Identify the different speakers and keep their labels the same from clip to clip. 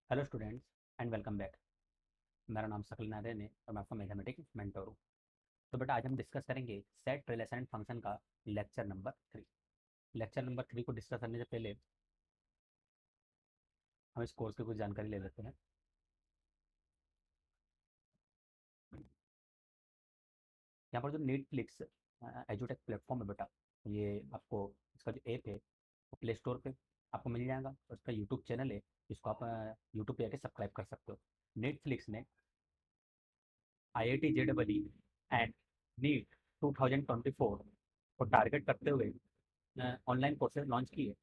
Speaker 1: Hello students and welcome back. मेरा नाम सकल नारायण है और मैं आपका मैथमेटिक्स मेंटर हूँ। तो बेटा आज हम डिस्कस करेंगे सेट रिलेशन फंक्शन का लेक्चर नंबर 3। लेक्चर नंबर 3 को डिस्कस करने से पहले हम इस कोर्स की कुछ जानकारी ले लेते हैं। यहाँ पर जो नेटफ्लिक्स एजुटेक प्लेटफॉर्म है बेटा, ये आपको इसका जो ऐप है वो प्ले स्टोर पे आपको मिल जाएगा और इसका यूट्यूब चैनल है जिसको आप यूट्यूब पे आके सब्सक्राइब कर सकते हो। नेटफ्लिक्स ने IIT JEE एंड नीट 2024 को टारगेट करते हुए ऑनलाइन कोर्सेज लॉन्च किए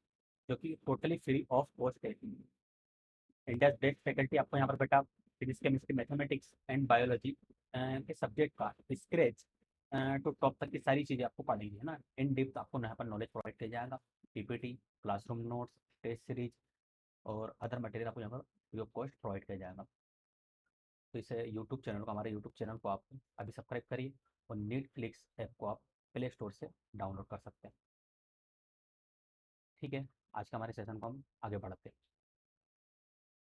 Speaker 1: जो कि टोटली फ्री ऑफ कॉस्ट है। इंडिया बेस्ट फैकल्टी आपको यहाँ पर बेटा physics chemistry mathematics and biology के सब्जेक्ट का स्क्रैच टू टॉप तक की सारी चीज़ें आपको पढ़ेंगे, है ना। इन डिप्थ आपको यहाँ पर नॉलेज प्रोवाइड किया जाएगा। PPT, classroom notes, test series और अदर मटेरियल आपको यहाँ पर फ्री ऑफ कॉस्ट प्रोवाइड किया जाएगा। तो इसे यूट्यूब चैनल को हमारे यूट्यूब चैनल को आप अभी सब्सक्राइब करिए और नेटफ्लिक्स ऐप को आप प्ले स्टोर से डाउनलोड कर सकते हैं। ठीक है, आज का हमारे सेशन को हम आगे बढ़ाते हैं।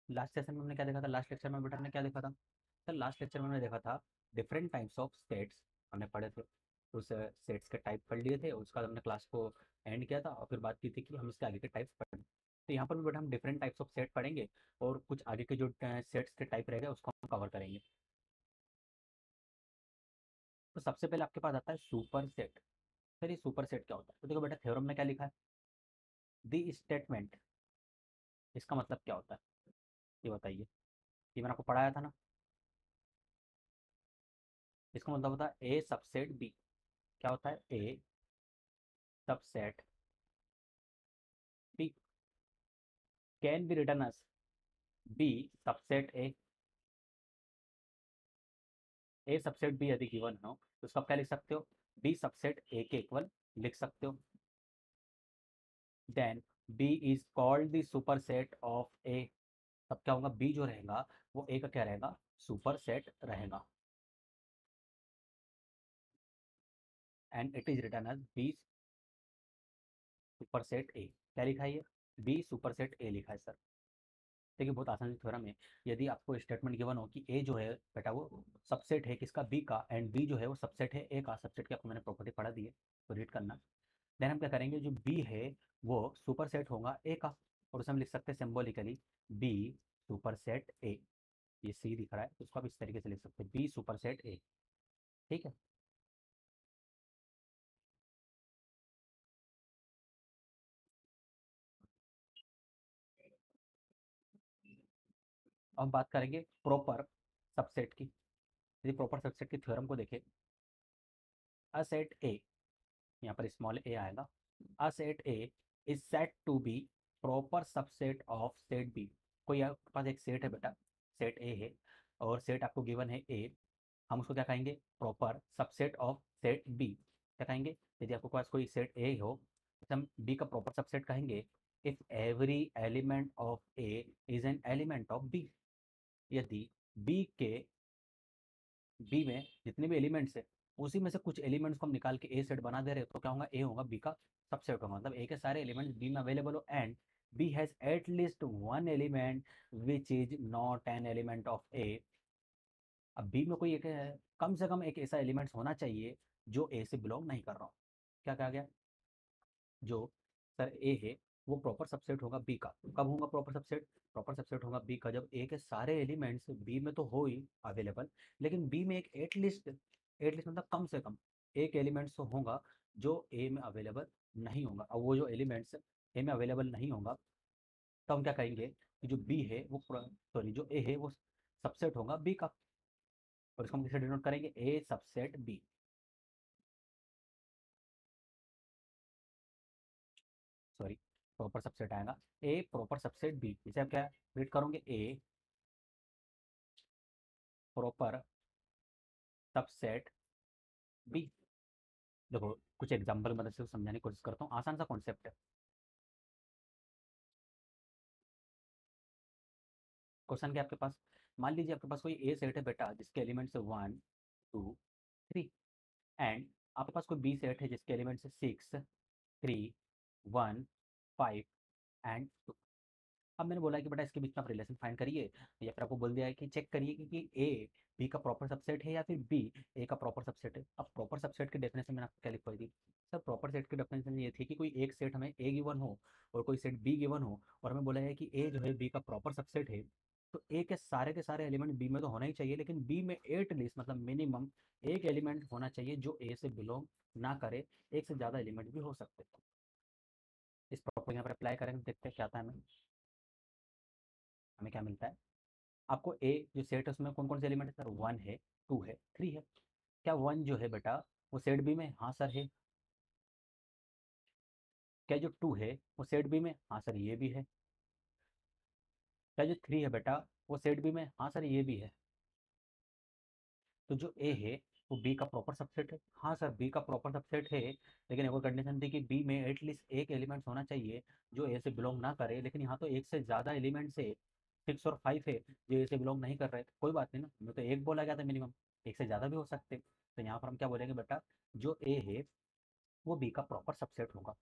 Speaker 1: लास्ट सेशन में हमने क्या देखा था, लास्ट लेक्चर में बेटा हमने क्या देखा था। सर लास्ट लेक्चर में हमने देखा था डिफरेंट टाइप्स ऑफ सेट्स हमने पढ़े थे। उस सेट्स के टाइप पढ़ लिए थे, उसके बाद हमने क्लास को एंड किया था और फिर बात की थी कि हम इसके आगे के टाइप्स पढ़ें। तो यहाँ पर भी बेटा हम डिफरेंट टाइप्स ऑफ सेट पढ़ेंगे और कुछ आगे के जो सेट्स के टाइप रहेगा उसको हम कवर करेंगे। तो सबसे पहले आपके पास आता है सुपर सेट। सर ये सुपर सेट क्या होता है? तो देखो बेटा थ्योरम में क्या लिखा है, दी स्टेटमेंट, इसका मतलब क्या होता है ये बताइए। ये मैंने आपको पढ़ाया था ना। इसका मतलब होता है ए सबसेट बी। क्या होता है? A subset B can be written as B subset A. A subset B यदि गिवन हो तो उसका आप क्या लिख सकते हो? बी सबसेट ए के इक्वल लिख सकते हो। Then B is called the superset of A. तब क्या होगा? बी जो रहेगा वो ए का क्या रहेगा? सुपर सेट रहेगा। And it is written as B super set A. क्या लिखा है ये? बी सुपर सेट ए लिखा है सर। देखिए बहुत आसान सी थ्योरम है। यदि आपको स्टेटमेंट गिवन हो कि ए जो है बेटा वो सबसेट है किसका? बी का, एंड बी जो है वो सबसेट है ए का। सबसेट की आपको मैंने प्रॉपर्टी पढ़ा दी है, तो रीड करना। देन हम क्या करेंगे, जो बी है वो सुपर सेट होगा ए का और उसे हम लिख सकते हैं सिम्बोलिकली बी सुपर सेट ए। ये सी दिख रहा है तो उसको आप इस तरीके से लिख सकते हैं बी सुपर सेट ए। ठीक है। अब हम बात करेंगे प्रॉपर सबसेट की। यदि प्रॉपर सबसेट की थ्योरम को देखें, अ सेट ए, यहाँ पर स्मॉल ए आएगा। A set A is set to B proper subset of set B. कोई आपके पास एक सेट है बेटा, सेट ए है और सेट आपको गिवन है ए। हम उसको क्या कहेंगे? Proper subset of set B. क्या कहेंगे? यदि आपके पास कोई सेट ए हो तो हम बी का प्रॉपर सबसेट कहेंगे if every element of A is an element of B. यदि बी के बी में जितने भी एलिमेंट्स है उसी में से कुछ एलिमेंट्स को हम निकाल के ए सेट बना दे रहे हो तो क्या होगा? ए होगा बी का सबसेट होगा। मतलब ए के सारे एलिमेंट्स बी में अवेलेबल हो and B has at least one element which is not an element of A. अब बी में कोई एक कम से कम एक ऐसा एलिमेंट्स होना चाहिए जो ए से बिलोंग नहीं कर रहा हो। क्या कहा गया? जो सर ए है वो प्रॉपर सबसेट होगा बी का। कब होगा प्रॉपर सबसेट? प्रॉपर सबसेट होगा बी का जब ए के सारे एलिमेंट्स बी में तो हो ही अवेलेबल, लेकिन बी में एक एटलीस्ट मतलब कम से कम एक एलिमेंट्स तो होगा जो ए में अवेलेबल नहीं होगा। अब वो जो एलिमेंट्स ए में अवेलेबल नहीं होगा तो हम क्या कहेंगे कि जो बी है वो सॉरी जो ए है वो सबसेट होगा बी का। और इसको हम कैसे डिनोट करेंगे? A subset B. Sorry, proper subset आएगा ए प्रॉपर सबसेट बी। इसे आप क्या रीड करोगे? ए प्रॉपर सबसेट बी। देखो कुछ एग्जांपल मदद से समझाने की कोशिश करता हूँ, आसान सा कॉन्सेप्ट है। क्वेश्चन क्या है आपके पास? मान लीजिए आपके पास कोई ए सेट है बेटा जिसके एलिमेंट्स है 1 2 3 एंड आपके पास कोई बी सेट है जिसके एलिमेंट्स है 6 3 1 5 एंड 2। अब मैंने बोला है कि बेटा इसके बीच में आप रिलेशन फाइंड करिए, या फिर आपको बोल दिया है कि चेक करिए कि ए बी का प्रॉपर सबसेट है या फिर बी ए का प्रॉपर सबसेट है। अब प्रॉपर सबसेट की डेफिनेशन मैंने आपको क्या लिखवाई थी सर? प्रॉपर सेट की डेफिनेशन ये थी कि कोई एक सेट हमें ए गिवन हो और कोई सेट बी गिवन हो, और हमें बोला है कि ए जो है बी का प्रॉपर सबसेट है, तो ए के सारे एलिमेंट बी में तो होना ही चाहिए, लेकिन बी में एट लीस्ट मतलब मिनिमम एक एलिमेंट होना चाहिए जो ए से बिलोंग ना करे। एक से ज़्यादा एलिमेंट भी हो सकते हैं। इस प्रॉपर यहाँ पर अप्लाई करेंगे, देखते हैं क्या आता है हमें। हमें क्या मिलता है? आपको ए जो सेट है उसमें कौन कौन से एलिमेंट है सर? वन है, टू है, थ्री है। क्या वन जो है बेटा वो सेट बी में? हाँ सर है। क्या जो टू है वो सेट बी में? हाँ सर ये भी है। क्या जो थ्री है बेटा वो सेट बी में? हाँ सर ये भी है। तो जो ए है वो बी का प्रॉपर सबसेट है? हाँ सर बी का प्रॉपर सबसेट है, लेकिन एक और कंडीशन थी कि बी में एटलीस्ट एक एलिमेंट होना चाहिए जो ए से बिलोंग ना करे, लेकिन यहाँ तो एक से ज़्यादा एलिमेंट्स है, 6 और 5 है जो ए से बिलोंग नहीं कर रहे। कोई बात नहीं ना, मैं तो एक बोला गया था मिनिमम, एक से ज़्यादा भी हो सकते। तो यहाँ पर हम क्या बोलेंगे बेटा, जो ए है वो बी का प्रॉपर सबसेट होगा।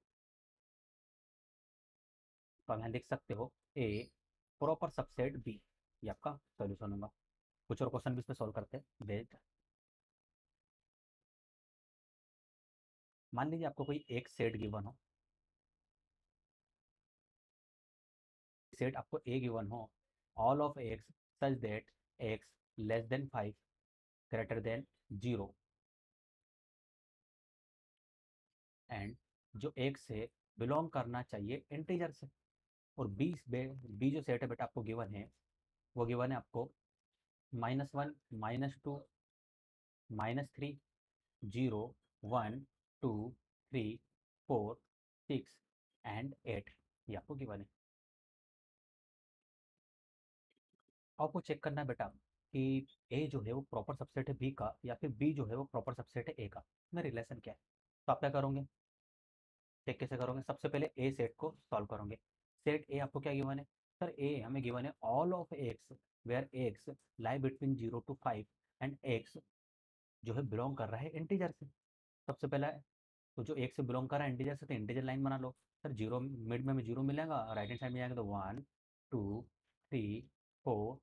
Speaker 1: तो आप यहाँ लिख सकते हो ए प्रॉपर सबसेट बी, ये आपका सोल्यूशन होगा। कुछ और क्वेश्चन भी इस पर सॉल्व करते हैं बेस्ड। मान लीजिए आपको कोई एक सेट गिवन हो, सेट आपको ए गिवन हो, all of x such that x less than 5 greater than 0, and जो एक से बिलोंग करना चाहिए इंटीजर से। और बी जो सेट है बेटा आपको गिवन है, वो गिवन है आपको -1 -2 -3 0 1 2 3 4 6 एंड 8, ये आपको गिवन है। आपको चेक करना है बेटा कि ए जो है वो प्रॉपर सबसेट है बी का, या फिर बी जो है वो प्रॉपर सबसेट है ए का, में रिलेशन क्या है। तो आप क्या करोगे, चेक कैसे करोगे? सबसे पहले ए सेट को सॉल्व करोगे। सेट ए आपको क्या गिवन है सर? ए हमें गिवन है all of x where x lie between 0 to 5 and x जो है बिलोंग कर रहा है इंटीजर से। सबसे पहला है, तो जो एक से बिलोंग कर रहा है इंटीजर से, तो इंटीजर लाइन बना लो। सर जीरो मिड में जीरो मिलेगा, राइट हैंड साइड में जाएंगे तो 1 2 3 4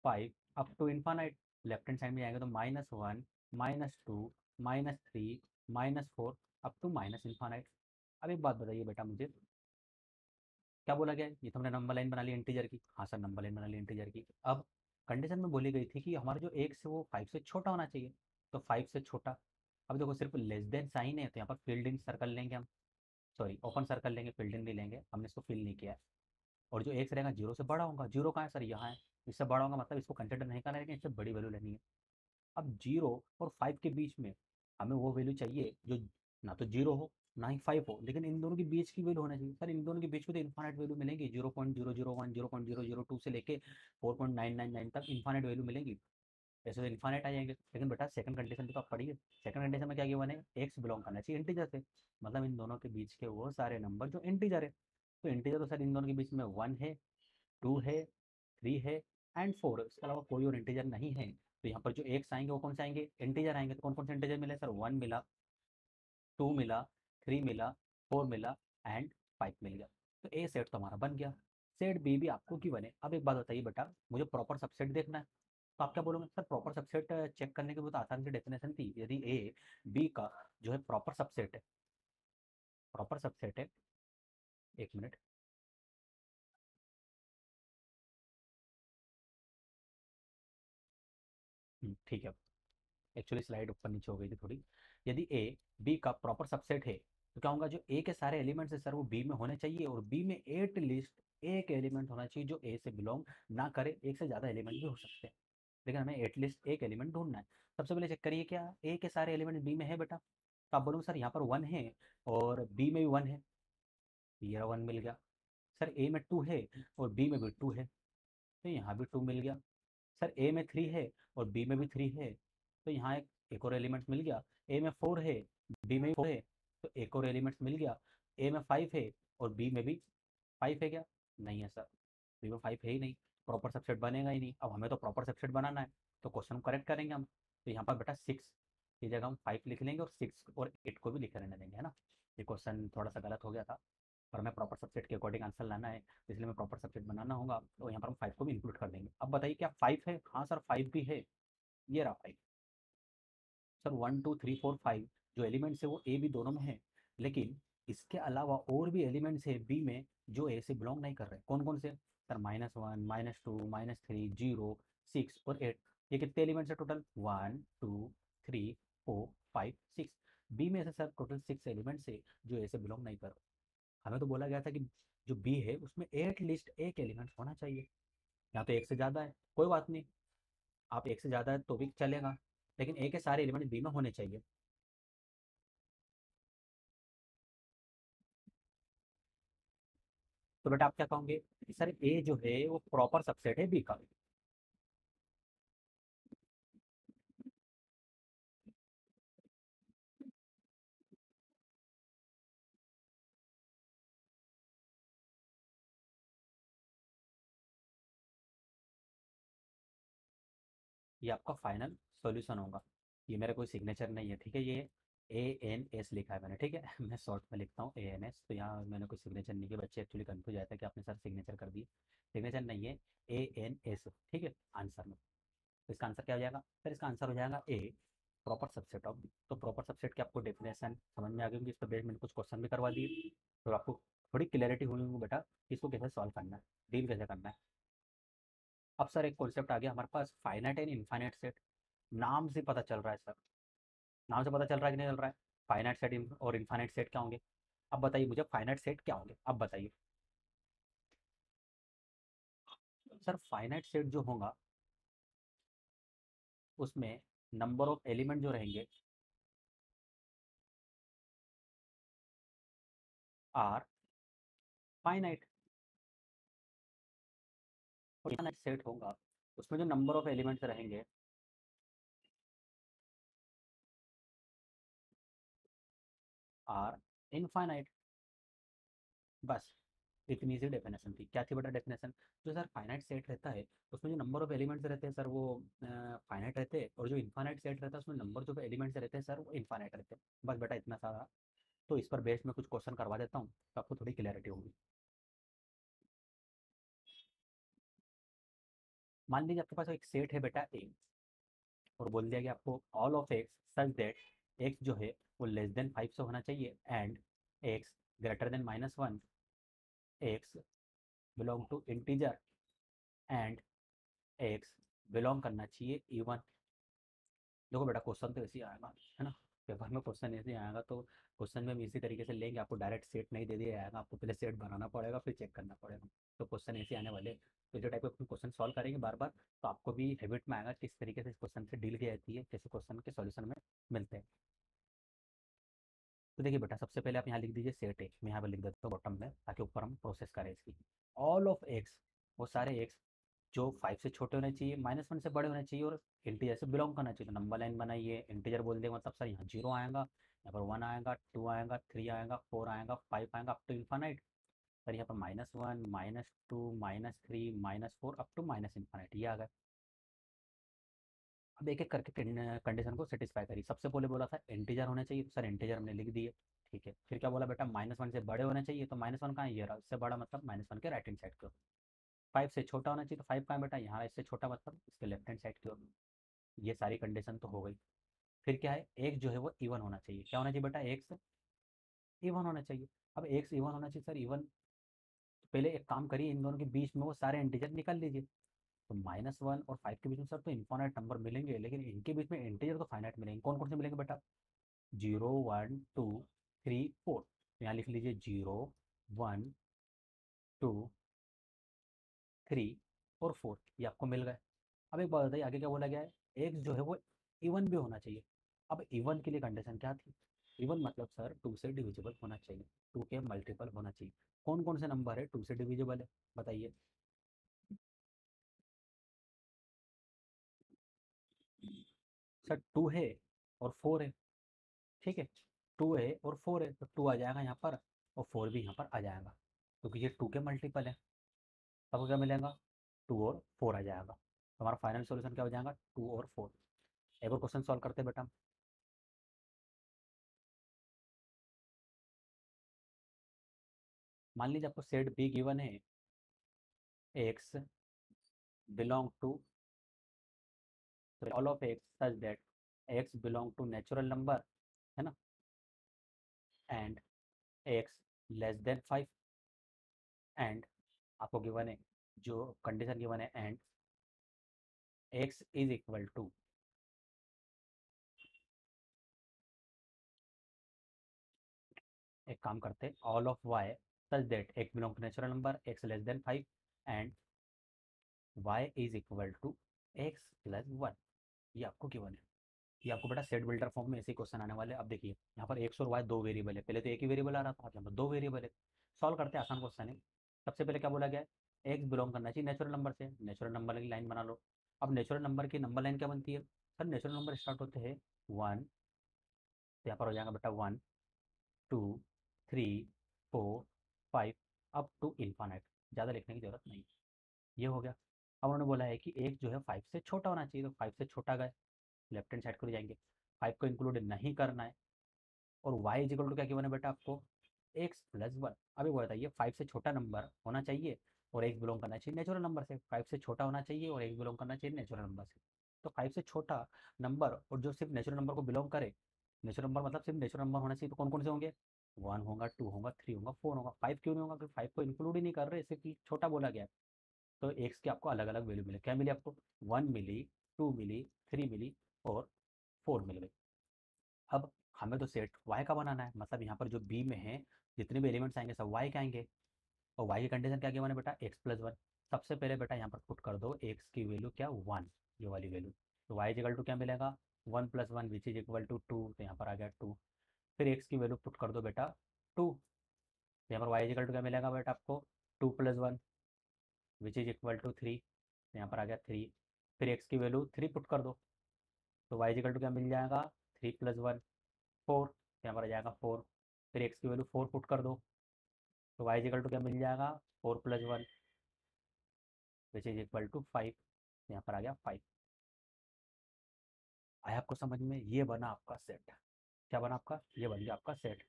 Speaker 1: 5 up to infinite. Left hand side में जाएंगे तो -1 -2 -3 -4 अप टू माइनस इन्फानाइट। अब एक बात बताइए बेटा मुझे, क्या बोला गया है? ये तो हमने नंबर लाइन बना ली इंटीजर की। हाँ सर नंबर लाइन बना ली इंटीजर की। अब कंडीशन में बोली गई थी कि हमारा जो एक से वो 5 से छोटा होना चाहिए, तो 5 से छोटा। अब देखो सिर्फ लेस देन साइन है, तो यहाँ पर फील्ड इन सर्कल लेंगे हम, सॉरी ओपन सर्कल लेंगे, फील्ड इन नहीं लेंगे, हमने इसको फिल नहीं किया है। और जो एक्स रहेगा जीरो से बड़ा होगा, जीरो कहाँ है सर? यहाँ है। इससे बड़ा होगा मतलब इसको कंसिडर नहीं करना है, लेकिन इससे बड़ी वैल्यू लेनी है। अब 0 और 5 के बीच में हमें वो वैल्यू चाहिए जो ना तो 0 हो ना ही 5 हो, लेकिन इन दोनों के बीच की वैल्यू होना चाहिए। सर इन दोनों के बीच में तो इन्फानाइट वैल्यू मिलेंगी, 0.001 0.002 से लेके 4.999 तक इन्फानाइट वैल्यू मिलेंगी। ऐसे तो इन्फानाइट आ जाएंगे। लेकिन बेटा सेकंड कंडीशन भी तो आप पढ़िए। सेकंड कंडीशन में क्या गिवन है? एक्स बिलोंग करना चाहिए इंटीजर से, मतलब इन दोनों के बीच के वो सारे नंबर जो इंटीजर है। तो इंटीजर तो सर इन दोनों के बीच में 1 है, 2 है, 3 है एंड 4 है, इसके अलावा कोई और इंटीजर नहीं है। तो यहाँ पर जो एक्स आएंगे वो कौन से आएंगे? इंटीजर आएंगे। तो कौन कौन से इंटीजर मिले सर? 1 मिला, 2 मिला, 3 मिला, 4 मिला एंड 5 मिल गया। तो ए सेट तो हमारा बन गया। सेट बी भी आपको की बने। अब एक बात बताइए बेटा, मुझे प्रॉपर सबसेट देखना है। तो आप क्या बोलोगे सर? प्रॉपर सबसेट चेक करने की बहुत आसान सी डेफिनेशन थी। यदि ए बी का जो है प्रॉपर सबसेट है, प्रॉपर सबसेट है, एक मिनट, ठीक है। एक्चुअली स्लाइड ऊपर नीचे हो गई थी थोड़ी। यदि ए बी का प्रॉपर सबसेट है, तो क्या होगा? जो ए के सारे एलिमेंट्स है सर वो बी में होने चाहिए, और बी में एट लिस्ट एक एलिमेंट होना चाहिए जो ए से बिलोंग ना करे। एक से ज़्यादा एलिमेंट भी हो सकते हैं, लेकिन हमें एटलीस्ट एक एलिमेंट ढूंढना है। सबसे पहले चेक करिए क्या ए के सारे एलिमेंट बी में है बेटा? तो आप बोलोगे सर यहाँ पर 1 है और बी में भी 1 है, ये 1 मिल गया। सर ए में 2 है और बी में भी 2 है, तो यहाँ भी 2 मिल गया। सर ए में 3 है और बी में भी 3 है, तो यहाँ एक और एलिमेंट मिल गया। ए में 4 है, बी में भी 4 है, तो एक और एलिमेंट मिल गया। ए में 5 है और बी में भी 5 है क्या? नहीं है सर, बी में 5 है ही नहीं, प्रॉपर सबसेट बनेगा ही नहीं। अब हमें तो प्रॉपर सबसेट बनाना है, तो क्वेश्चन करेक्ट करेंगे हम। तो यहाँ पर बेटा 6 की जगह हम 5 लिख लेंगे, और 6 और 8 को भी लिखे रहने देंगे, है ना। ये क्वेश्चन थोड़ा सा गलत हो गया था। पर हमें प्रॉपर सबसेट के अकॉर्डिंग आंसर लाना है, इसलिए मैं प्रॉपर सबसेट बनाना होगा, तो यहाँ पर हम 5 को भी इंक्लूड कर देंगे। अब बताइए क्या 5 है? हाँ सर 5 भी है, ये रहा 5। सर 1 2 3 4 5 जो एलिमेंट्स है वो ए बी दोनों में है, लेकिन इसके अलावा और भी एलिमेंट्स है बी में जो ए से बिलोंग नहीं कर रहे। कौन कौन से? सर -1 -2 -3 0 6 और 8। ये कितने एलिमेंट्स है टोटल? 1 2 3 4 5 6। बी में से सर टोटल 6 एलिमेंट्स है जो ए से बिलोंग नहीं कर रहे। हमें तो बोला गया था कि जो बी है उसमें एट लिस्ट एक एलिमेंट होना चाहिए। यहाँ तो एक से ज़्यादा है, कोई बात नहीं, आप एक से ज़्यादा है तो भी चलेगा, लेकिन ए के सारे एलिमेंट बी में होने चाहिए। तो बेटा आप क्या कहोगे कि सर ए जो है वो प्रॉपर सबसेट है बी का? ये आपका फाइनल सॉल्यूशन होगा। ये मेरा कोई सिग्नेचर नहीं है, ठीक है, ये ANS लिखा है मैंने, ठीक है। मैं शॉर्ट में लिखता हूँ ANS, तो यहाँ मैंने कोई सिग्नेचर नहीं किया। बच्चे एक्चुअली कंफ्यूज जाते हैं कि आपने सर सिग्नेचर कर दी। सिग्नेचर नहीं है, ANS, ठीक है आंसर में। तो इसका आंसर क्या हो जाएगा? सर इसका आंसर हो जाएगा ए, प्रॉपर सबसेट ऑफ बी। तो प्रॉपर सबसेट की आपको डेफिनेशन समझ में आ गई होंगी, इस पर बेस्ड मैंने कुछ क्वेश्चन भी करवा दिए, तो आपको थोड़ी क्लैरिटी हुई होगी बेटा कि इसको कैसे सॉल्व करना है, डील कैसे करना है। अब सर एक कॉन्सेप्ट आ गया हमारे पास, फाइनाइट एंड इनफाइनाइट सेट। नाम से पता चल रहा है सर, नाम से पता चल रहा है कि नहीं चल रहा है? फाइनाइट सेट और इनफाइनाइट सेट क्या होंगे? अब बताइए मुझे फाइनाइट सेट क्या होंगे, अब बताइए। सर फाइनाइट सेट जो होगा उसमें नंबर ऑफ एलिमेंट जो रहेंगे आर फाइनाइट। और इनफाइनाइट सेट होगा उसमें जो नंबर ऑफ एलिमेंट्स रहेंगे आर इनफाइनाइट। बस इतनी सी डेफिनेशन थी। क्या थी बेटा डेफिनेशन? जो सर फाइनाइट सेट रहता है उसमें जो नंबर ऑफ एलिमेंट्स रहते हैं सर वो फाइनाइट रहते हैं, और जो इनफाइनाइट सेट रहता है उसमें नंबर जो एलिमेंट्स रहते हैं सर वो इनफाइनाइट रहते हैं। बस बेटा इतना सारा। तो इस पर बेस्ड में कुछ क्वेश्चन करवा देता हूँ तो आपको थोड़ी क्लैरिटी होगी। मान लीजिए आपके पास एक सेट है बेटा ए, और बोल दिया कि आपको all of x such that x जो है वो लेस देन 5 से होना चाहिए, and x greater than -1, x belong to integer, and x belong करना चाहिए इवन। देखो बेटा क्वेश्चन तो ऐसे ही आएगा, है ना, पेपर में क्वेश्चन ऐसे ही आएगा, तो क्वेश्चन में हम इसी तरीके से लेंगे, आपको डायरेक्ट सेट नहीं दे दिया जाएगा, आपको पहले सेट बनाना पड़ेगा फिर चेक करना पड़ेगा। तो क्वेश्चन ऐसे आने वाले हैं। तो जो टाइप के क्वेश्चन सॉल्व करेंगे बार बार, तो आपको भी हैबिट में आएगा किस तरीके से इस क्वेश्चन से डील की जाती है, कैसे क्वेश्चन के सॉल्यूशन में मिलते हैं। तो देखिए बेटा सबसे पहले आप यहाँ लिख दीजिए सेट ए, मैं यहाँ पर लिख देता हूँ बॉटम में ताकि ऊपर हम प्रोसेस करें इसकी। ऑल ऑफ एक्स, वो सारे एक्स जो 5 से छोटे होने चाहिए, -1 से बड़े होने चाहिए, और इंटीजर से बिलोंग करना चाहिए। तो नंबर लाइन बनाइए, इंटीजर बोल देंगे मतलब सर यहाँ 0 आएगा, यहाँ पर 1 आएगा, 2 आएगा, 3 आएगा, 4 आएगा, 5 आएगा, अप टू इन्फानाइट। सर यहाँ पर -1 -2 -3 -4 अप टू माइनस इन्फानाइट, ये आ गया। अब एक एक करके कंडीशन को सेटिस्फाई करिए। सबसे पहले बोला था इंटीजर होने चाहिए, तो सर इंटीजर हमने लिख दिए, ठीक है। फिर क्या बोला बेटा? -1 से बड़े होने चाहिए, तो -1 कहाँ है? ये रहा, इससे बड़ा मतलब -1 के राइट हैंड साइड की ओर। 5 से छोटा होना चाहिए, तो 5 कहाँ है बेटा? यहाँ, इससे छोटा मतलब इसके लेफ्ट हैंड साइड की ओर। ये सारी कंडीशन तो हो गई। फिर क्या है? एक जो है वो इवन होना चाहिए। क्या होना चाहिए बेटा? एक्स इवन होना चाहिए। अब एक्स इवन होना चाहिए सर, इवन। तो पहले एक काम करिए, इन दोनों के बीच में वो सारे इंटीजर निकाल लीजिए। तो -1 और 5 के बीच में सर तो इन्फानाइट नंबर मिलेंगे, लेकिन इनके बीच में इंटीजर तो फाइनाइट मिलेंगे। कौन कौन से मिलेंगे बेटा? 0 1 2 3 4। यहाँ लिख लीजिए 0 1 2 3 और 4, ये आपको मिल गए। अब एक बात बताइए आगे क्या बोला गया है? एक्स जो है वो इवन भी होना चाहिए। अब इवन के लिए कंडीशन क्या थी? इवन मतलब सर 2 से डिविजिबल होना चाहिए, 2 के मल्टीपल होना चाहिए। कौन कौन से नंबर है 2 से डिविजिबल है, बताइए। सर 2 है और 4 है, ठीक है। 2 है और 4 है, तो 2 आ जाएगा यहाँ पर, और 4 भी यहाँ पर आ जाएगा, क्योंकि ये 2 के मल्टीपल है। आपको क्या मिलेगा? 2 और 4 आ जाएगा। तो हमारा फाइनल सॉल्यूशन क्या हो जाएगा? 2 और 4। एक और क्वेश्चन सॉल्व करते हैं बेटा। मान लीजिए आपको सेट बी गिवन है, x belong to all of x such that x belong to natural number, है ना, and x less than 5, and आपको गिवन है, जो कंडीशन गिवन है, and x is equal to, एक काम करते, all of y such that x belong to natural number, x less than 5, and y is equal to x plus 1। ये आपको given है। ये आपको बेटा सेट बिल्डर फॉर्म में ऐसे क्वेश्चन आने वाले हैं। अब देखिए यहाँ पर एक्स और वाई दो वेरिएबल है, पहले तो एक ही वेरिएबल आ रहा था, अब यहाँ पर दो वेरिएबल है। सॉल्व करते हैं, आसान क्वेश्चन है। सबसे पहले क्या बोला गया है, एक्स बिलोंग करना चाहिए नेचुरल नंबर से, नेचुरल नंबर की लाइन बना लो। अब नेचुरल नंबर की नंबर लाइन क्या बनती है सर, नेचुरल नंबर स्टार्ट होते हैं 1, तो यहाँ पर हो जाएगा बेटा 1 2 3 4 5 अप टू इन्फानाइट। ज़्यादा लिखने की जरूरत नहीं, ये हो गया। अब उन्होंने बोला है कि एक जो है 5 से छोटा होना चाहिए, तो 5 से छोटा गए, लेफ्ट हैंड साइड को ले जाएंगे, 5 को इंक्लूड नहीं करना है। और y इज इक्वल टू क्या गिवन है बेटा आपको, एक्स प्लस 1। अभी वो बताइए 5 से छोटा नंबर होना चाहिए और एक्स बिलोंग करना चाहिए नेचुरल नंबर से, 5 से छोटा होना चाहिए और एक्स बिलोंग करना चाहिए नेचुरल नंबर से। तो 5 से छोटा नंबर और जो सिर्फ नेचुरल नंबर को बिलोंग करे, नेचुरल नंबर मतलब सिर्फ नेचुरल नंबर होना चाहिए, तो कौन कौन से होंगे, 1 होगा, 2 होगा, 3 होगा, 4 होगा। 5 क्यों नहीं होगा, क्योंकि 5 को इंक्लूड ही नहीं कर रहे, सिर्फ छोटा बोला गया है। तो एक्स की आपको अलग अलग वैल्यू मिले, क्या मिली आपको, 1 मिली, 2 मिली, 3 मिली और 4 मिल गई। अब हमें तो सेट वाई का बनाना है, मतलब यहाँ पर जो बी में है जितने भी एलिमेंट्स आएंगे सब वाई के आएंगे। और वाई की कंडीशन क्या गिवन है बेटा, एक्स प्लस 1। सबसे पहले बेटा यहाँ पर पुट कर दो एक्स की वैल्यू क्या, 1, ये वाली वैल्यू। तो वाई इज इक्वल टू क्या मिलेगा, 1 plus 1 which is equal to 2, तो यहाँ पर आ गया 2। फिर एक्स की वैल्यू पुट कर दो बेटा 2, तो यहाँ पर वाई इज इक्वल टू क्या मिलेगा बेटा आपको, 2 plus 1 which is equal to 3, तो यहाँ पर आ गया 3। फिर एक्स की वैल्यू 3 पुट कर दो, तो वाई इज इक्वल टू क्या मिल जाएगा, 3 प्लस 1 4, यहाँ पर आ जाएगा 4। फिर एक्स की वैल्यू 4 पुट कर दो, तो वाई इजिकल टू क्या मिल जाएगा, 4 plus 1 which is equal to 5, यहाँ पर आ गया 5। आया आपको समझ में, ये बना आपका सेट। क्या बना आपका, ये बन गया आपका सेट।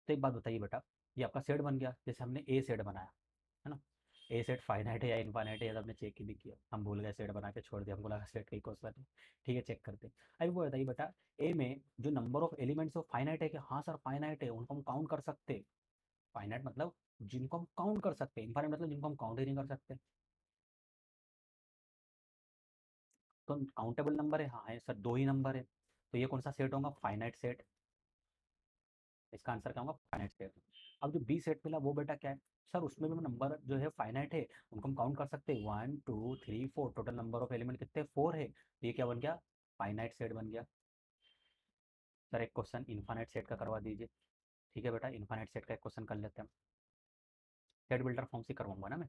Speaker 1: तो एक बात बताइए बेटा, ये आपका सेट बन गया, जैसे हमने ए सेट बनाया है ना, ए सेट फाइनाइट है या इनफाइनाइट है, ये तो हमने चेक ही नहीं किया, हम भूल गए सेट बना के छोड़ दिया, हमको लगा सेट का ही क्वेश्चन है। ठीक है, चेक करते हैं। अभी वो बताइए बेटा, ए में जो नंबर ऑफ एलिमेंट्स वो फाइनाइट है कि, हाँ सर फाइनाइट है, उनको हम काउंट कर सकते हैं। फाइनाइट मतलब जिनको हम काउंट कर सकते हैं, इनफाइनाइट मतलब जिनको हम काउंट ही नहीं कर सकते। तो काउंटेबल नंबर है, हाँ है सर, दो ही नंबर है, तो ये कौन सा सेट होगा, फाइनाइट सेट। इसका आंसर क्या होगा, फाइनाइट सेट। अब जो बी सेट मिला वो बेटा क्या है सर, उसमें भी नंबर जो है फाइनाइट है, उनको हम काउंट कर सकते हैं, 1 2 3 4, टोटल नंबर ऑफ एलिमेंट कितने, 4 है, तो ये क्या बन गया, फाइनाइट सेट बन गया। सर एक क्वेश्चन इनफाइनाइट सेट का करवा दीजिए। ठीक है बेटा, इनफाइनाइट सेट का एक क्वेश्चन कर लेते हैं, सेट बिल्डर फॉर्म से करवाऊंगा ना मैं,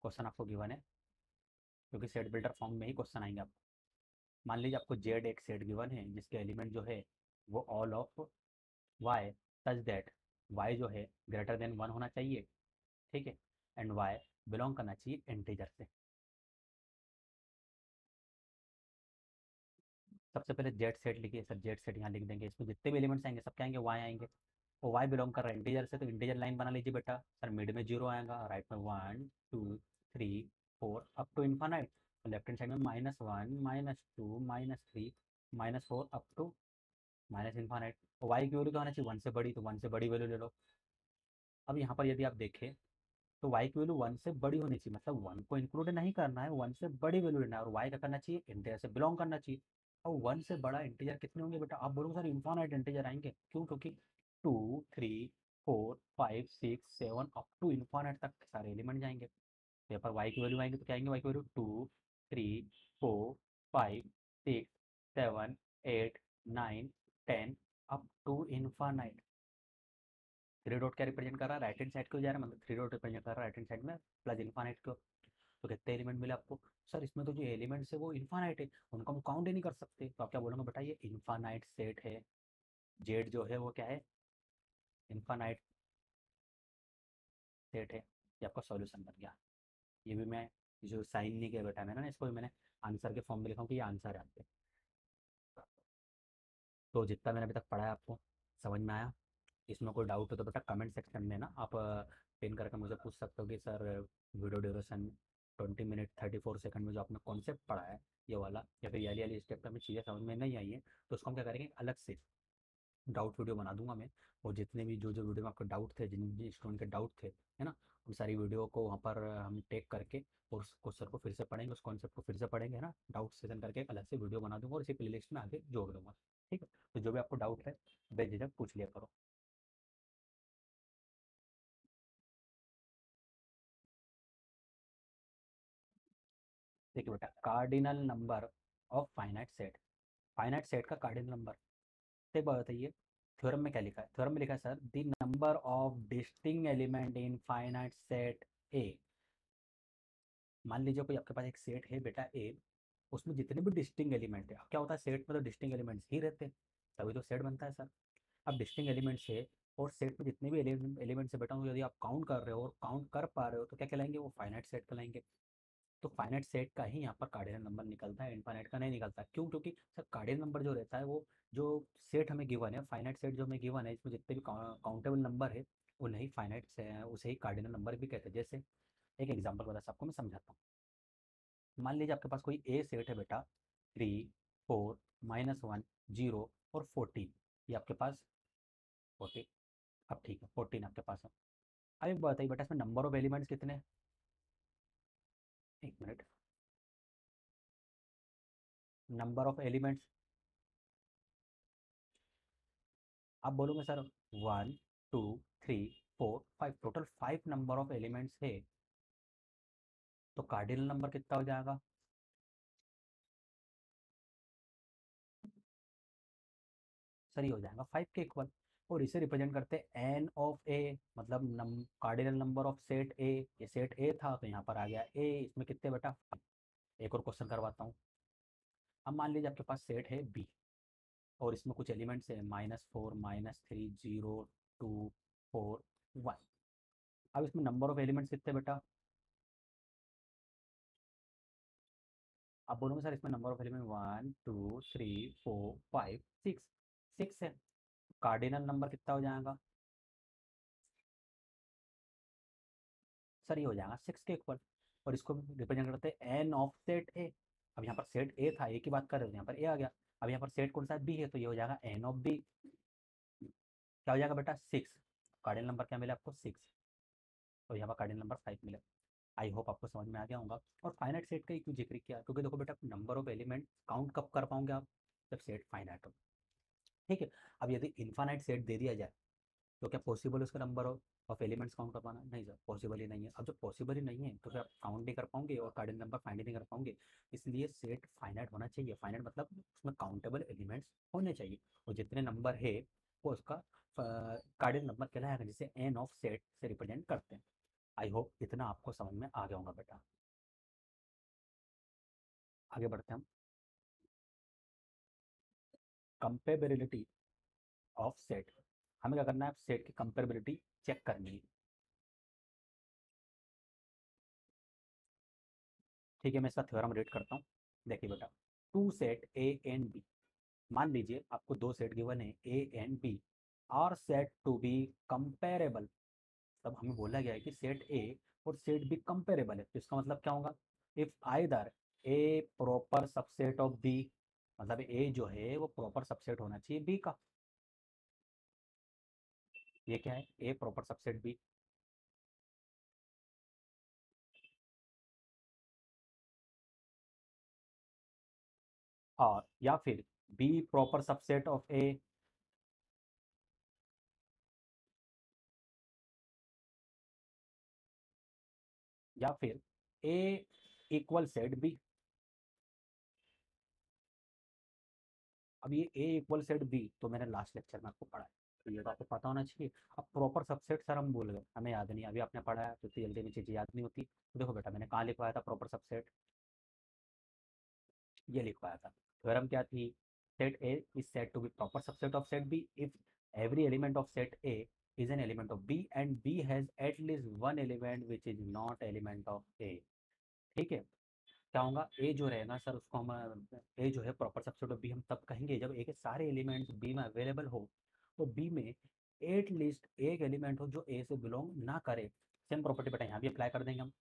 Speaker 1: क्वेश्चन आपको गिवन है, क्योंकि सेट बिल्डर फॉर्म में ही क्वेश्चन आएंगे आपको। मान लीजिए आपको जेड एक सेट गिवन है जिसके एलिमेंट जो है वो all of y such that y जो है ग्रेटर देन 1 होना चाहिए, ठीक है, एंड वाई बिलोंग करना चाहिए इंटीजर से। सबसे पहले जेड सेट लिखिए सर, जेड सेट यहाँ लिख देंगे, इसमें जितने भी एलिमेंट्स आएंगे सब क्या आएंगे, वाई आएंगे। और वाई बिलोंग कर रहा है इंटीजर से, तो इंटीजर लाइन बना लीजिए बेटा सर, मिड में 0 आएगा, राइट में 1 2 3 4 up to infinite, left hand side में -1 -2 -3 -4 अप टू माइनस इन्फानाइट। और वाई की वैल्यू क्या होना चाहिए, 1 से बड़ी, तो 1 से बड़ी वैल्यू ले लो। अब यहाँ पर यदि आप देखें तो y की वैल्यू 1 से बड़ी होनी चाहिए, मतलब 1 को इंक्लूड नहीं करना है, 1 से बड़ी वैल्यू लेना है, और y क्या करना चाहिए, इंटीजर से बिलोंग करना चाहिए। और 1 से बड़ा इंटीजर कितने होंगे बेटा, आप बोलोगे सर इन्फानाइट इंटीजर आएंगे, क्यों, क्योंकि 2 3 4 5 6 7 अप टू इन्फानाइट तक सारे एलिमेंट जाएंगे। तो यहाँ पर y की वैल्यू आएंगे तो क्या आएंगे, y की value 2 3 4 5 6 7 8 9 10 up to infinite. Three dot क्या रिप्रेजेंट कर रहा है, राइट हैंड साइड को जा रहा है, मतलब थ्री डॉट रिप्रेजेंट कर रहा है राइट हैंड साइड में प्लस इन्फानाइट को। तो कितने एलिमेंट मिले आपको सर, इसमें तो जो एलिमेंट्स है वो इन्फानाइट है, उनको हम काउंट ही नहीं कर सकते, तो आप क्या बोलोगे बेटा, ये इन्फानाइट सेट है। जेड जो है वो क्या है, इन्फानाइट सेट है। ये आपका सॉल्यूशन बन गया। ये भी मैं जो साइन नहीं किया बेटा मैंने ना, इसको भी मैंने आंसर के फॉर्म में लिखा हूँ कि ये आंसर है आपके। तो जितना मैंने अभी तक पढ़ा है आपको समझ में आया। इसमें कोई डाउट हो तो बेटा कमेंट सेक्शन में ना आप पिन करके मुझे पूछ सकते हो कि sir video duration 20 minute 34 second में जो आपने कॉन्सेप्ट पढ़ा है ये वाला, या फिर ये वाली स्टेप पे हमें चीज़ें समझ में नहीं आई है, तो उसको हम क्या करेंगे अलग से डाउट वीडियो बना दूंगा मैं। और जितने भी जो जो वीडियो में आपके डाउट थे, जिन जिन स्टूडेंट के डाउट थे, है ना, उन सारी वीडियो को वहाँ पर हम टेक करके और उस क्वेश्चन को फिर से पढ़ेंगे, उस कॉन्सेप्ट को फिर से पढ़ेंगे, है ना, डाउट सेशन करके एक अलग से वीडियो बना दूंगा और इसी प्लेलिस्ट में आगे जोड़ दूंगा। ठीक है, तो जो भी आपको डाउट है बेझिझक पूछ लिया करो। देखिए बेटा, cardinal number of finite set का कार्डिनल नंबर, एक बात बताइए, थ्योरम में क्या लिखा है? थ्योरम में लिखा है sir, the number of distinct element in finite set ए। मान लीजिए कोई आपके पास एक सेट है बेटा ए, उसमें जितने भी डिस्टिंक्ट एलिमेंट है, अब क्या होता है सेट में तो डिस्टिंक्ट एलिमेंट्स ही रहते हैं, तभी तो सेट बनता है सर। अब डिस्टिंक्ट एलिमेंट्स है और सेट में जितने भी एलिमेंट्स है बेटा, उनको यदि आप काउंट कर रहे हो और काउंट कर पा रहे हो तो क्या कहलाएंगे? वो फाइनाइट सेट कहलाएंगे। तो फाइनाइट सेट का ही यहाँ पर कार्डिनल नंबर निकलता है, इनफाइनाइट का नहीं निकलता। क्यों? क्योंकि सर कार्डिनल नंबर जो रहता है वो जो सेट हमें गिवन है, फाइनाइट सेट जो हमें गिवन है, इसमें जितने भी काउंटेबल नंबर है उन्हें ही फाइनाइट से उसे ही कार्डिनल नंबर भी कहते हैं। जैसे एक एग्जांपल बता सबको मैं समझाता हूँ। मान लीजिए आपके पास कोई ए सेट है बेटा, 3, 4, -1, 0 और 14, ये आपके पास 14। अब ठीक है, 14 आपके पास है। अब एक बात बताइए बेटा, इसमें नंबर ऑफ एलिमेंट्स कितने हैं? एक मिनट, नंबर ऑफ एलिमेंट्स आप बोलोगे sir 1, 2, 3, 4, 5, total 5 number of elements है, तो कार्डिनल नंबर कितना हो जाएगा? सर ये हो जाएगा 5 के इक्वल। और इसे रिप्रेजेंट करते हैं एन ऑफ ए, मतलब कार्डिनल नंबर ऑफ सेट ए। ये सेट ए था तो यहाँ पर आ गया ए, इसमें कितने बेटा? 5। एक और क्वेश्चन करवाता हूँ। अब मान लीजिए आपके पास सेट है बी और इसमें कुछ एलिमेंट्स है -4, -3, 0, 2, 4, 1। अब इसमें नंबर ऑफ एलिमेंट्स कितने बेटा? आप बोलोगे सर इसमें नंबर ऑफ एलिमेंट 1, 2, 3, 4, 5, 6, 6 है। कार्डिनल नंबर कितना हो जाएगा? सर ये हो जाएगा 6 के इक्वल। और इसको रिप्रेजेंट करते हैं एन ऑफ सेट ए। अब यहाँ पर सेट ए था, ए की बात कर रहे हो, यहाँ पर ए आ गया। अब यहाँ पर सेट कौन सा? बी है, तो ये हो जाएगा एन ऑफ बी। क्या हो जाएगा बेटा? 6। कार्डिनल नंबर क्या मिला आपको? 6। और यहाँ पर कार्डिनल नंबर 5 मिला। आई होप आपको समझ में आ गया होगा। और फाइनाइट सेट का ही क्यों जिक्र किया? क्योंकि देखो बेटा, नंबर ऑफ एलिमेंट काउंट कब कर पाओगे आप? जब सेट फाइनाइट हो। ठीक है। अब यदि इनफाइनाइट सेट दे दिया जाए तो क्या पॉसिबल है उसका नंबर ऑफ एलिमेंट्स काउंट कर पाना? नहीं सर, पॉसिबल ही नहीं है। अब जब पॉसिबल ही नहीं है तो फिर आप काउंट नहीं कर पाओगे और कार्डिनल नंबर फाइंड ही नहीं कर पाओगे। इसलिए सेट फाइनाइट होना चाहिए। फाइनाइट मतलब उसमें काउंटेबल एलिमेंट्स होने चाहिए, और जितने नंबर है वो उसका कार्डिनल नंबर कहलाएगा, जिसे एन ऑफ सेट से रिप्रेजेंट करते हैं। आई होप इतना आपको समझ में आ गया होगा बेटा। आगे बढ़ते हैं हम। कंपेबिलिटी ऑफ सेट, हमें क्या करना है? सेट की कंपेबिलिटी चेक करनी है। ठीक है, मैं इसका थ्योरम रीड करता हूँ। देखिए बेटा, two set A and B, मान लीजिए आपको दो सेट गिवन है A and B, are said to be comparable. तब हमें बोला गया है कि सेट ए और सेट बी कंपेरेबल है, तो इसका मतलब क्या होगा? If either A proper subset of B, मतलब ए जो है वो प्रॉपर सबसेट होना चाहिए बी का। ये क्या है? ए प्रॉपर सबसेट बी। और या फिर बी प्रॉपर सबसेट ऑफ ए, या फिर ए इक्वल सेट बी। अब ये ए इक्वल सेट बी तो मैंने लास्ट लेक्चर में आपको पढ़ाया, तो ये तो आपको पता होना चाहिए। अब प्रॉपर सबसेट सर हम भूल गए, हमें याद नहीं, अभी आपने पढ़ाया तो इतनी जल्दी में चीज़ें याद नहीं होती। तो देखो बेटा, मैंने कहाँ लिखवाया था प्रॉपर सबसेट? ये लिखवाया था। थ्योरम क्या थी? Set A is set to B proper subset of set B if every element of set A is an element of B and B has at least one element which is not element of A. ठीक है। क्या होगा? ए जो रहेगा sir उसको हम, ए जो है प्रॉपर सबसेट ऑफ बी हम तब कहेंगे जब ए के सारे एलिमेंट्स बी में अवेलेबल हो। तो बी में एटलीस्ट एक एलिमेंट हो जो ए से बिलोंग ना करे। सेम प्रॉपर्टी बेटा यहाँ भी अप्लाई कर देंगे हम।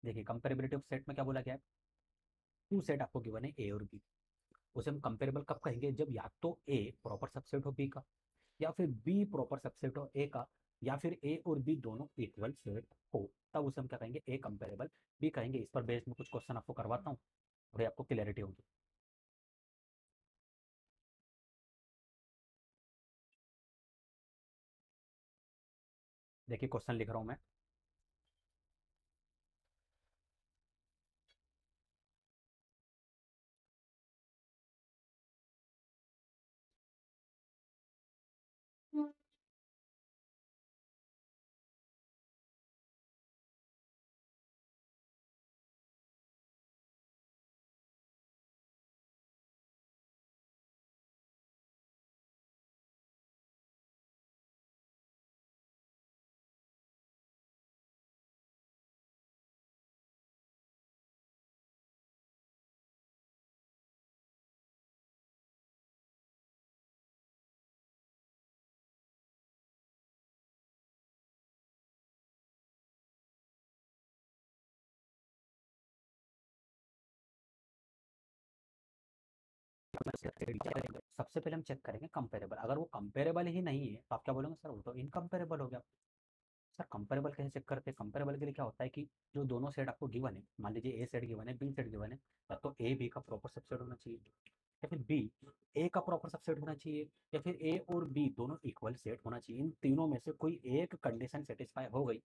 Speaker 1: देखिए कंपेरेबिलिटी ऑफ सेट में क्या बोला गया है, टू सेट आपको गिवन है ए और बी, उसे हम कंपेरेबल कब कहेंगे, जब या तो ए प्रॉपर सबसेट हो बी का, या फिर बी प्रॉपर सबसेट हो ए का, या फिर ए और बी दोनों इक्वल सेट हो, तब उसे हम क्या कहेंगे, ए कंपेरेबल बी कहेंगे। इस पर बेस्ड में कुछ क्वेश्चन आपको करवाता हूँ, थोड़ी आपको क्लियरिटी होगी। देखिए क्वेश्चन लिख रहा हूँ मैं। सबसे पहले हम चेक करेंगे कंपेरेबल, अगर वो कंपेरेबल ही नहीं है तो आप क्या बोलोगे, सर वो तो इनकम्पेरेबल हो गया। सर कंपेरेबल कैसे चेक करते हैं, कंपेरेबल के लिए क्या होता है कि जो दोनों सेट आपको गिवन है, मान लीजिए ए सेट गिवन है, बी सेट गिवन है, या तो ए बी का प्रॉपर सबसेट होना चाहिए, या फिर बी ए का प्रॉपर सबसेट होना चाहिए, या फिर ए और बी दोनों इक्वल सेट होना चाहिए। इन तीनों में से कोई एक कंडीशन सेटिस्फाई हो गई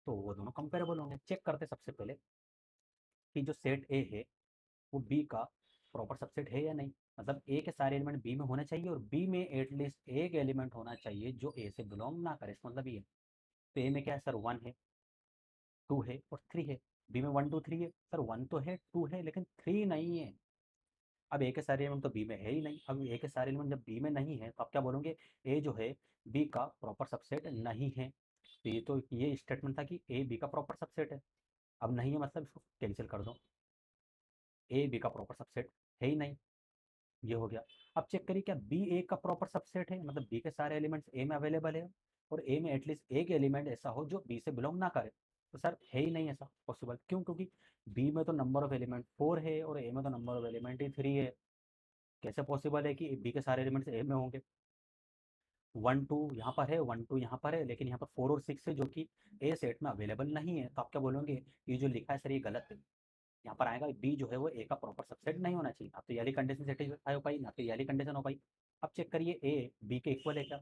Speaker 1: तो वो दोनों कंपेरेबल होंगे। चेक करते सबसे पहले कि जो सेट ए है वो बी का प्रॉपर सबसेट है या नहीं, मतलब ए के सारे एलिमेंट बी में होने चाहिए और बी में एटलीस्ट एक एलिमेंट होना चाहिए जो ए से बिलोंग ना करे, इसका मतलब ये। तो ए में क्या है सर, वन है, टू है और थ्री है। बी में वन टू थ्री है, सर वन तो है, टू है, लेकिन थ्री नहीं है। अब ए के सारे एलिमेंट तो बी में है ही नहीं, अब ए के सारे एलिमेंट जब बी में नहीं है तो आप क्या बोलोगे, ए जो है बी का प्रॉपर सबसेट नहीं है। तो ये स्टेटमेंट था कि ए बी का प्रॉपर सबसेट है। अब नहीं है मतलब इसको कैंसिल कर दो, ए बी का प्रॉपर सबसेट है ही नहीं, ये हो गया। अब चेक करिए क्या बी ए का प्रॉपर सबसेट है, मतलब बी के सारे एलिमेंट्स ए में अवेलेबल है और ए में एटलीस्ट एक एलिमेंट ऐसा हो जो बी से बिलोंग ना करे। तो सर है ही नहीं ऐसा पॉसिबल, क्यों, क्योंकि बी में तो नंबर ऑफ एलिमेंट फोर है और ए में तो number of element he three है। कैसे पॉसिबल है कि बी के सारे एलिमेंट्स ए में होंगे, वन टू यहाँ पर है, वन टू यहाँ पर है, लेकिन यहाँ पर फोर और सिक्स है जो कि ए सेट में अवेलेबल नहीं है। तो आप क्या बोलोगे, ये जो लिखा है सर ये गलत है। यहाँ पर आएगा बी जो है वो ए का प्रॉपर सबसेट नहीं होना चाहिए, अब तो ये वाली कंडीशन सेटिस्फाई हो पाई ना, तो ये वाली कंडीशन हो पाई। अब चेक करिए ए बी के इक्वल है क्या,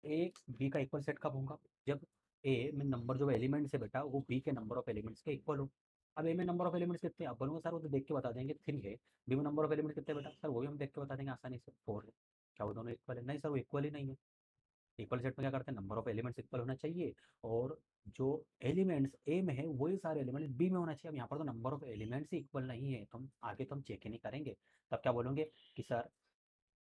Speaker 1: ए बी का इक्वल सेट कब होगा, जब ए में नंबर जो एलिमेंट्स है बेटा वो बी के नंबर ऑफ एलिमेंट्स के इक्वल हो। अब ए में नंबर ऑफ एलिमेंट्स कितने हैं? आप बोलोगे सर वो तो देख के बता देंगे, थ्री है। बी में नंबर ऑफ एलिमेंट्स कितने हैं बेटा, सर वो भी हम देख के बता देंगे आसानी से, फोर है। क्या वो दोनों इक्वल है? नहीं सर वो इक्वल ही नहीं है। इक्वल सेट में क्या करते हैं, नंबर ऑफ एलिमेंट्स इक्वल होना चाहिए और जो एलिमेंट्स ए में है वही सारे एलिमेंट्स बी में होना चाहिए। अब यहाँ पर तो number of elements he equal नहीं है, तो हम आगे तो हम चेक ही नहीं करेंगे। तब क्या बोलोगे कि सर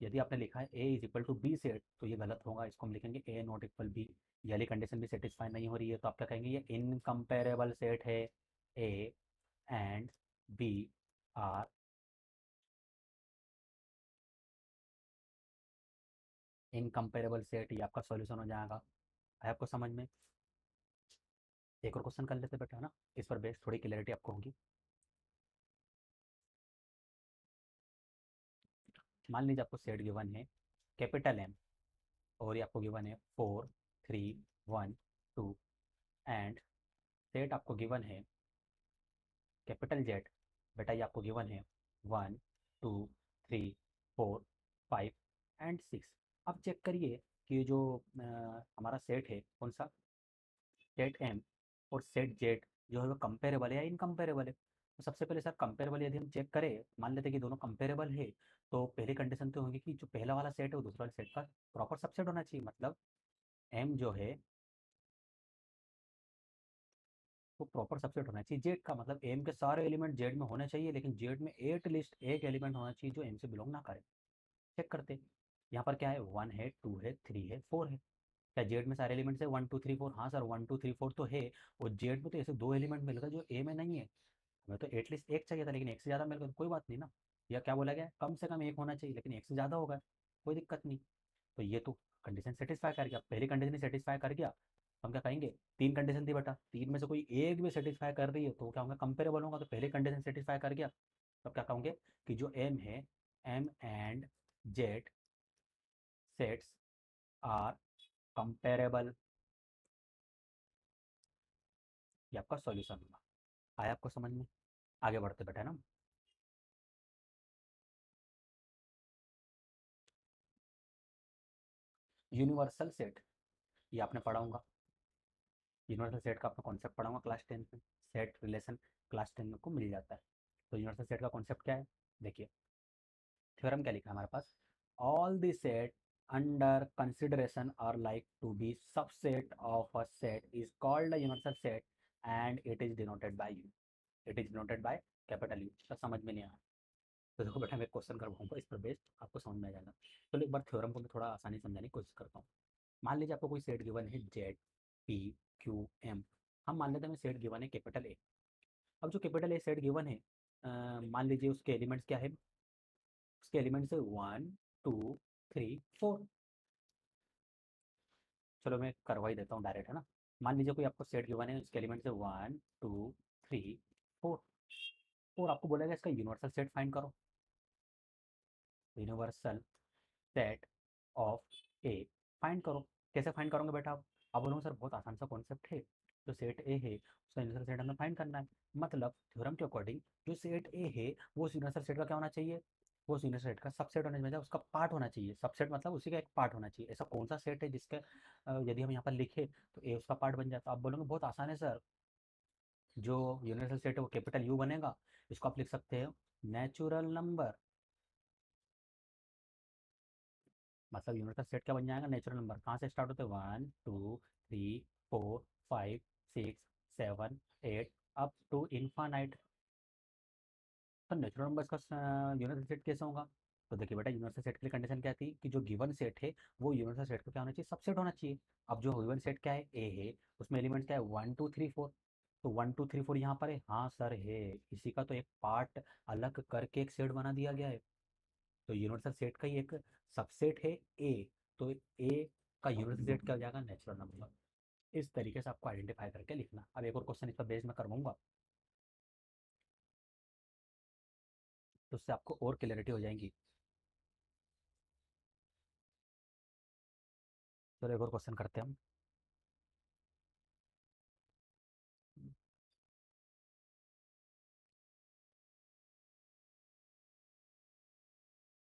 Speaker 1: यदि आपने लिखा है A is equal to B set तो ये गलत होगा, इसको हम लिखेंगे ए नॉट इक्वल बी। ये वाली कंडीशन भी सेटिस्फाई नहीं हो रही है तो आप क्या कहेंगे, ये इनकम्पेरेबल सेट है, A and B are incomparable set. ये आपका सॉल्यूशन हो जाएगा। है आपको समझ में? एक और क्वेश्चन कर लेते बेटा, है ना, इस पर बेस थोड़ी क्लैरिटी आपको होगी। मान लीजिए आपको सेट गिवन है कैपिटल एम और ये आपको गिवन है four three one two, and set आपको गिवन है कैपिटल जेड, बेटा ये आपको गिवन है one two three four five and six. अब चेक करिए कि ये जो हमारा सेट है कौन सा, सेट एम और सेट जेड जो है वो कंपेरेबल है या इनकम्पेरेबल है। तो सबसे पहले सर कंपेरेबल यदि हम चेक करें, मान लेते हैं कि दोनों कंपेरेबल है, तो पहली कंडीशन तो होगी कि जो पहला वाला सेट है वो दूसरा वाले सेट का प्रॉपर सबसेट होना चाहिए, मतलब एम जो है वो प्रॉपर सबसेट होना चाहिए जेड का, मतलब एम के सारे एलिमेंट जेड में होने चाहिए, लेकिन जेड में एट लिस्ट एक एलिमेंट होना चाहिए जो एम से बिलोंग ना करे। चेक करते, यहाँ पर क्या है, वन है, टू है, थ्री है, फोर है। क्या जेड में सारे एलिमेंट्स है वन टू थ्री फोर? हाँ sir one two three four तो है, और जेड में तो ऐसे दो एलिमेंट मिल गए जो ए में नहीं है। हमें तो एटलीस्ट एक चाहिए था, लेकिन एक से ज़्यादा मिल गया तो कोई बात नहीं ना, या क्या बोला गया है, कम से कम एक होना चाहिए, लेकिन एक से ज़्यादा होगा, कोई दिक्कत नहीं। तो ये तो कंडीशन सेटिस्फाई कर गया, पहली कंडीशन ही सेटिस्फाई कर गया, तो हम क्या कहेंगे, तीन कंडीशन थी बेटा, तीन में से कोई एक भी सेटिस्फाई कर रही है तो क्या होगा, कंपेरेबल होगा, तो पहली कंडीशन सेटिस्फाई कर गया, तो क्या कहोगे कि जो एम है, M and Z sets are comparable, ये आपका सॉल्यूशन होगा। आया आपको समझ में? आगे बढ़ते बेटा ना। यूनिवर्सल सेट, ये आपने पढ़ा होगा, यूनिवर्सल सेट का आपने कॉन्सेप्ट पढ़ा होगा क्लास 10 में, सेट रिलेशन क्लास 10 में को मिल जाता है। तो यूनिवर्सल सेट का कॉन्सेप्ट क्या है, देखिए थ्योरम क्या लिखा है हमारे पास, all the set under consideration are like to be subset of a set is called a universal set and it is denoted by U, it is denoted by capital U. तो समझ में नहीं आया तो देखो बेटा मैं क्वेश्चन करवाऊंगा इस पर बेस्ड, आपको समझ में आ जाएगा। चलो एक बार थ्योरम को मैं थोड़ा आसानी से समझाने की कोशिश करता हूँ। मान लीजिए आपको कोई सेट गिवन है जेड पी क्यू एम, हम मान लेते हैं सेट गिवन है कैपिटल ए। अब जो कैपिटल ए सेट गिवन है, मान लीजिए उसके एलिमेंट्स क्या है, उसके एलिमेंट्स है 1 2 3 4। चलो मैं करवा ही देता हूँ डायरेक्ट, है ना। मान लीजिए कोई आपको सेट गिवन है, उसके एलिमेंट्स है 1 2 3 4, और आपको बोलेगा इसका यूनिवर्सल सेट फाइंड करो, universal set of A find करो। कैसे फाइंड करोगे बेटा आप बोलोगे सर बहुत आसान सा कॉन्सेप्ट है, जो सेट ए है उसका यूनिवर्सल सेट हमें फाइंड करना है। मतलब थ्योरम के अकॉर्डिंग जो सेट ए है वो उस यूनिवर्सल सेट का क्या होना चाहिए, वो उस यूनिवर्सल सेट का सबसेट होना चाहिए, उसका पार्ट होना चाहिए, सबसेट मतलब उसी का एक पार्ट होना चाहिए। ऐसा कौन सा सेट है जिसका यदि हम यहाँ पर लिखे तो ए उसका पार्ट बन जाता, आप बोलोगे बहुत आसान है सर, जो यूनिवर्सल सेट है वो कैपिटल यू बनेगा, इसको आप लिख सकते हो नेचुरल नंबर। मतलब यूनिवर्सल सेट क्या बन जाएगा, नेचुरल नंबर। कहाँ से स्टार्ट होते हैं, 1 2 3 4 5 6 7 8 अप टू इन्फानाइट। तो नेचुरल नंबर्स का यूनिवर्सल सेट कैसे होगा, तो देखिए बेटा यूनिवर्सल सेट के लिए कंडीशन क्या थी कि जो गिवन सेट है वो यूनिवर्सल सेट का क्या होना चाहिए, सबसेट होना चाहिए। अब जो गिवन सेट क्या है, ए है, उसमें एलिमेंट क्या है, 1 2 3 4। तो 1 2 3 4 यहाँ पर है, हाँ सर है, इसी का तो एक पार्ट अलग करके एक सेट बना दिया गया है। तो यूनिवर्सल सेट का ही एक सबसेट है ए, तो ए का यूनिवर्सल सेट क्या हो जाएगा, नेचुरल नंबर। इस तरीके से आपको आइडेंटिफाई करके लिखना। अब एक और क्वेश्चन इस पर बेस में करवाऊंगा, तो उससे आपको और क्लियरिटी हो जाएगी। चलो एक और क्वेश्चन करते हैं हम।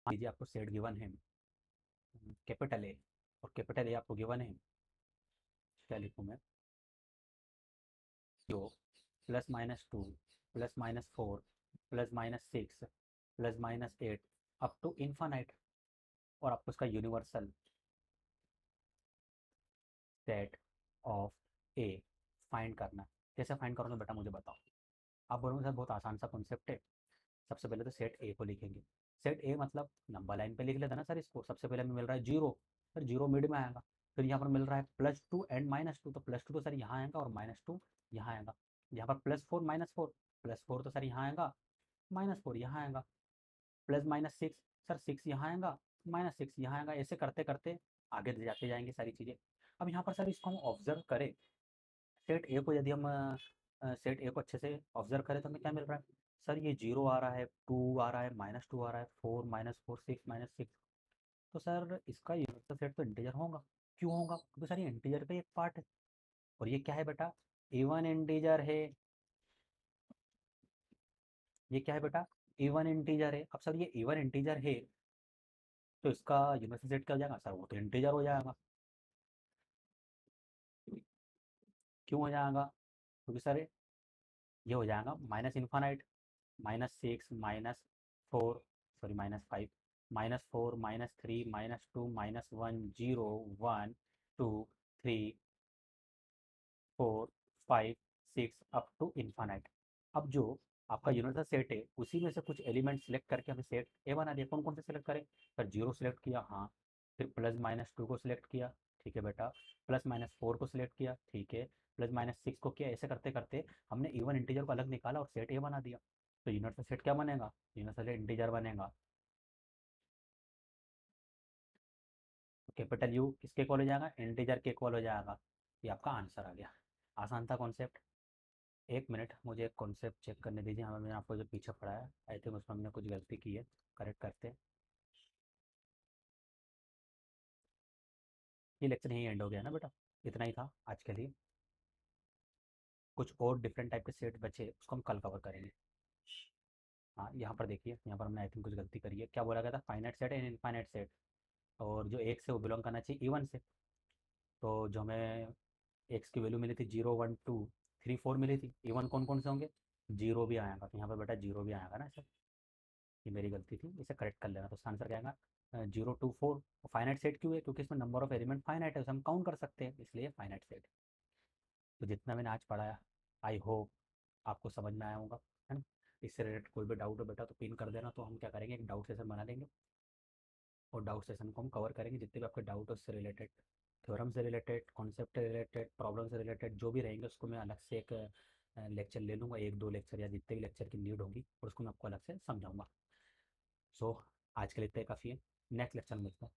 Speaker 1: मान लीजिए आपको सेट गिवन है कैपिटल ए, और कैपिटल ए आपको गिवन है, क्या लिखूँ मैं, जो +-2 +-4 +-6 +-8 अप टू इन्फानाइट, और आपको इसका universal set of A find करना है। कैसे फाइंड करोगे बेटा मुझे बताओ। आप बोलोगे सर बहुत आसान सा कॉन्सेप्ट है। सबसे पहले तो सेट ए को लिखेंगे, सेट ए मतलब नंबर लाइन पे लिख लेते ना सर इसको। सबसे पहले हमें मिल रहा है जीरो, सर जीरो मिड में आएगा। फिर यहाँ पर मिल रहा है +2 एंड -2, तो +2 तो सर यहाँ आएगा और -2 यहाँ आएगा। यहाँ पर +4 -4, +4 तो सर यहाँ आएगा, -4 यहाँ आएगा, +-6 सर 6 यहाँ आएगा, -6 यहाँ आएगा। ऐसे करते करते आगे जाते जाएंगे सारी चीज़ें। अब यहाँ पर सर इसको हम ऑब्जर्व करें, सेट ए को यदि हम सेट ए को अच्छे से ऑब्जर्व करें तो हमें क्या मिल रहा है, सर ये जीरो आ रहा है, टू आ रहा है, -2 आ रहा है, 4 -4 6 -6। तो सर इसका यूनिवर्सल सेट तो इंटीजर होगा। क्यों होगा, क्योंकि सर ये इंटीजर का एक पार्ट है। और ये क्या है बेटा, इवन इंटीजर है। ये क्या है बेटा, इवन इंटीजर है। अब सर ये इवन इंटीजर है तो इसका यूनिवर्सल सेट क्या हो जाएगा, सर वो तो इंटीजर हो जाएगा। क्यों हो जाएगा, क्योंकि सर ये हो जाएगा -infinite, -6 -4 sorry -5 -4 -3 -2 -1 0 1 2 3 4 5 6 up to infinite. अब जो आपका यूनिवर्सल सेट है उसी में से कुछ एलिमेंट सेलेक्ट करके हमें सेट ए बना दिया। कौन कौन से सेलेक्ट करें, सर जीरो सेलेक्ट किया, हाँ। फिर +-2 को सिलेक्ट किया, ठीक है बेटा। +-4 को सिलेक्ट किया, ठीक है। +-6 को किया। ऐसे करते करते हमने इवन इंटीजर को अलग निकाला और सेट ए बना दिया। तो यूनिवर्सल सेट क्या बनेगा, यूनिवर्सल सेट इंटीजर बनेगा। कैपिटल यू किसके इक्वल हो जाएगा, इंटीजर के इक्वल हो जाएगा। ये आपका आंसर आ गया। आसान था कॉन्सेप्ट। एक मिनट, मुझे एक कॉन्सेप्ट चेक करने दीजिए, हमें मैंने आपको जो पीछे पढ़ाया आई थिंक उसमें हमने कुछ गलती की है, करेक्ट करते हैं। ये लेक्चर यहीं एंड हो गया ना बेटा, इतना ही था आज के लिए। कुछ और डिफरेंट टाइप के सेट बचे, उसको हम कल कवर करेंगे। हाँ यहाँ पर देखिए, यहाँ पर हमने आई थिंक कुछ गलती करी है। क्या बोला गया था, finite set and infinite set, और जो एक से वो बिलोंग करना चाहिए इवन से। तो जो हमें एक्स की वैल्यू मिली थी 0 1 2 3 4 मिली थी, इवन कौन कौन से होंगे, जीरो भी आएगा, तो यहाँ पर बेटा जीरो भी आएगा ना सर। ये मेरी गलती थी, इसे करेक्ट कर लेना। तो इसका आंसर क्या आएगा, 0 2 4। फाइनाइट सेट क्यों है, क्योंकि इसमें नंबर ऑफ एलिमेंट फाइनाइट है, उसे हम काउंट कर सकते हैं, इसलिए फाइनाइट सेट। तो जितना मैंने आज पढ़ाया, आई होप आपको समझ में आया होगा, है ना। इससे रिलेटेड कोई भी डाउट हो बेटा तो पिन कर देना, तो हम क्या करेंगे, एक डाउट सेशन बना लेंगे, और डाउट सेशन को हम कवर करेंगे, जितने भी आपके डाउट है उससे रिलेटेड, थ्योरम से रिलेटेड, कॉन्सेप्ट से रिलेटेड, प्रॉब्लम से रिलेटेड जो भी रहेंगे, उसको मैं अलग से एक लेक्चर ले लूँगा, 1 2 लेक्चर या जितने भी लेक्चर की नीड होगी, और उसको मैं आपको अलग से समझाऊंगा। सो आज के लिए इतना ही काफ़ी है, नेक्स्ट लेक्चर में मिलते हैं।